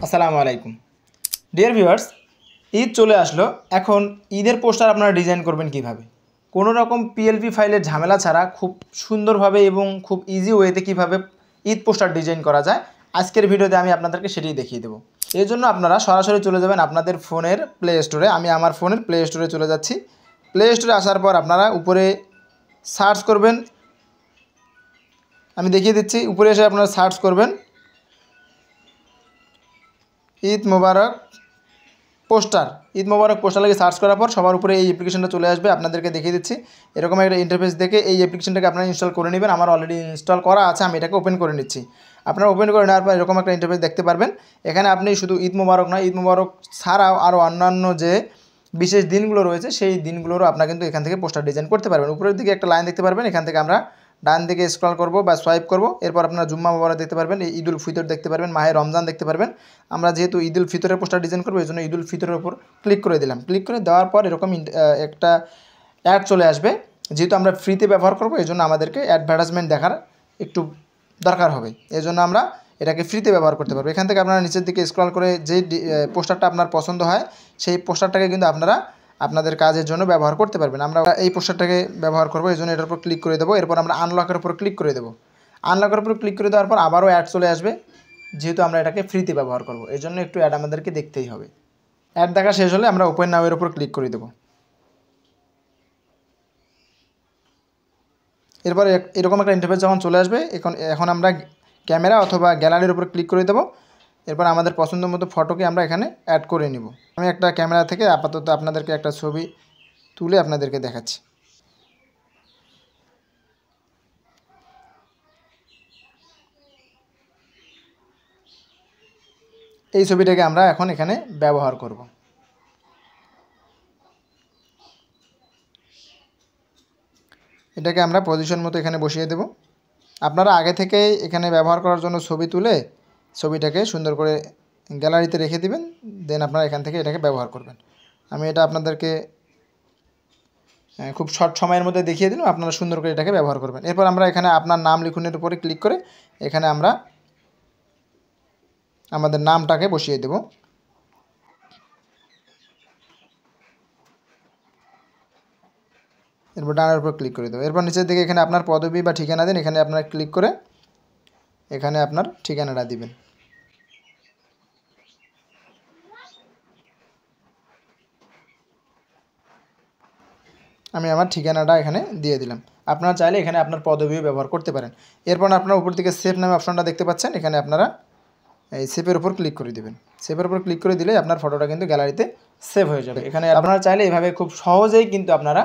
আসসালামু আলাইকুম dear viewers, Eid চলে আসলো। এখন ঈদের পোস্টার আপনারা ডিজাইন করবেন কিভাবে? কোনো রকম পিএলপি ফাইলের ঝামেলা ছাড়া খুব সুন্দরভাবে এবং খুব ইজি ওয়েতে কিভাবে ঈদ পোস্টার ডিজাইন করা যায়, আজকের ভিডিওতে আমি আপনাদেরকে সেটাই দেখিয়ে দেবো। এই জন্য আপনারা সরাসরি চলে যাবেন আপনাদের ফোনের প্লে স্টোরে। আমি আমার ফোনের প্লে স্টোরে চলে যাচ্ছি। প্লে স্টোরে আসার পর আপনারা উপরে সার্চ করবেন, আমি দেখিয়ে দিচ্ছি। উপরে এসে আপনারা সার্চ করবেন ঈদ মোবারক পোস্টার। ঈদ মোবারক পোস্টার লাগে সার্চ করার পর সবার উপরে এই অ্যাপ্লিকেশনটা চলে আসবে। আপনাদেরকে দেখিয়ে দিচ্ছি, এরকম একটা ইন্টারফেস দেখে এই অ্যাপ্লিকেশনটাকে আপনারা ইনস্টল করে নেবেন। আমার অলরেডি ইনস্টল করা আছে, আমি এটাকে ওপেন করে নিচ্ছি। আপনারা ওপেন করে নেওয়ার পর এরকম একটা ইন্টারফেস দেখতে পারবেন। এখানে আপনি শুধু ঈদ মোবারক নয়, ঈদ মোবারক ছাড়াও আরও অন্যান্য যে বিশেষ দিনগুলো রয়েছে সেই দিনগুলোরও আপনারা কিন্তু এখান থেকে পোস্টার ডিজাইন করতে পারবেন। উপরের দিকে একটা লাইন দেখতে পারবেন, এখান থেকে আমরা ডান দিকে স্ক্রল করব বা সোয়াইপ করব। এরপর আপনারা জুম্মা মোবারক দেখতে পারবেন, ঈদ উল ফিতর দেখতে পারবেন, মাহে রমজান দেখতে পারবেন। আমরা যেহেতু ঈদ উল ফিতরের পোস্টার ডিজাইন করবো, এই জন্য ঈদ উল ফিতরের উপর ক্লিক করে দিলাম। ক্লিক করে দেওয়ার পর এরকম একটা অ্যাড চলে আসবে। যেহেতু আমরা ফ্রিতে ব্যবহার করবো, এই জন্য আমাদেরকে অ্যাডভার্টাইজমেন্ট দেখার একটু দরকার হবে। এই জন্য আমরা এটাকে ফ্রিতে ব্যবহার করতে পারবো। এখান থেকে আপনারা নিচের দিকে স্ক্রল করে যেই পোস্টারটা আপনার পছন্দ হয় সেই পোস্টারটাকে কিন্তু আপনারা আপনাদের কাজের জন্য ব্যবহার করতে পারবেন। আমরা এই পোস্টারটাকে ব্যবহার করবো, এই জন্য এটার উপর ক্লিক করে দেবো। এরপর আমরা আনলকের উপর ক্লিক করে দেবো। আনলকের উপর ক্লিক করে দেওয়ার পর আবারও অ্যাড চলে আসবে। যেহেতু আমরা এটাকে ফ্রিতে ব্যবহার করবো, এই জন্য একটু অ্যাড আমাদেরকে দেখতেই হবে। অ্যাড দেখা শেষ হলে আমরা ওপেন নাও এর উপর ক্লিক করে দেবো। এরপর এরকম একটা ইন্টারফেস যখন চলে আসবে, এখন আমরা ক্যামেরা অথবা গ্যালারির উপর ক্লিক করে দেবো। এরপর আমাদের পছন্দ মতো ফটোকে আমরা এখানে অ্যাড করে নিব। আমি একটা ক্যামেরা থেকে আপাতত আপনাদেরকে একটা ছবি তুলে আপনাদেরকে দেখাচ্ছি। এই ছবিটাকে আমরা এখন এখানে ব্যবহার করব। এটাকে আমরা পজিশন মতো এখানে বসিয়ে দেব। আপনারা আগে থেকেই এখানে ব্যবহার করার জন্য ছবি তুলে ছবিটাকে সুন্দর করে গ্যালারিতে রেখে দিবেন, দেন আপনারা এখান থেকে এটাকে ব্যবহার করবেন। আমি এটা আপনাদেরকে খুব শর্ট সময়ের মধ্যে দেখিয়ে দিলাম, আপনারা সুন্দর করে এটাকে ব্যবহার করবেন। এরপর আমরা এখানে আপনার নাম লিখনের উপরে ক্লিক করে এখানে আমরা আমাদের নামটাকে বসিয়ে দেব। এরপর ডানের উপর ক্লিক করে দেবো। এরপর নিচের দিকে এখানে আপনার পদবি বা ঠিকানা দিন, এখানে আপনারা ক্লিক করে এখানে আপনার ঠিকানাটা দিবেন। আমি আমার ঠিকানাটা এখানে দিয়ে দিলাম। আপনারা চাইলে এখানে আপনার পদবিও ব্যবহার করতে পারেন। এরপর আপনারা উপর দিকে সেভ নামে অপশনটা দেখতে পাচ্ছেন, এখানে আপনারা এই সেভের উপর ক্লিক করে দেবেন। সেভের উপর ক্লিক করে দিলে আপনার ফটোটা কিন্তু গ্যালারিতে সেভ হয়ে যাবে। এখানে আপনারা চাইলে এভাবে খুব সহজেই কিন্তু আপনারা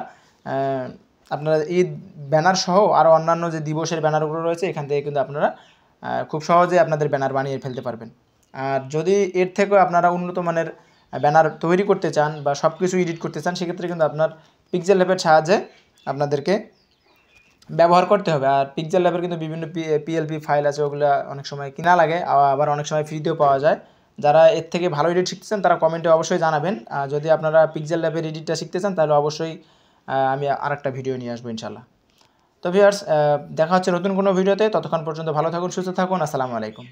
ঈদ ব্যানার সহ আরও অন্যান্য যে দিবসের ব্যানারগুলো রয়েছে এখান থেকে কিন্তু আপনারা খুব সহজেই আপনাদের ব্যানার বানিয়ে ফেলতে পারবেন। আর যদি এর থেকেও আপনারা উন্নত মানের ব্যানার তৈরি করতে চান বা সব কিছু এডিট করতে চান, সেক্ষেত্রে কিন্তু আপনার পিক্সেল ল্যাবের সাহায্যে আপনাদেরকে ব্যবহার করতে হবে। আর পিক্সেল ল্যাবের কিন্তু বিভিন্ন পিএলপি ফাইল আছে, ওগুলো অনেক সময় কিনা লাগে, আবার অনেক সময় ফ্রিতেও পাওয়া যায়। যারা এর থেকে ভালো এডিট শিখতে চান তারা কমেন্টে অবশ্যই জানাবেন। যদি আপনারা পিক্সেল ল্যাবের এডিটটা শিখতে চান তাহলে অবশ্যই আমি আরেকটা ভিডিও নিয়ে আসবো ইনশাল্লাহ। তো ভিউয়ার্স, দেখা হচ্ছে নতুন কোনো ভিডিওতে। ততক্ষণ পর্যন্ত ভালো থাকুন, সুস্থ থাকুন। আসসালামু আলাইকুম।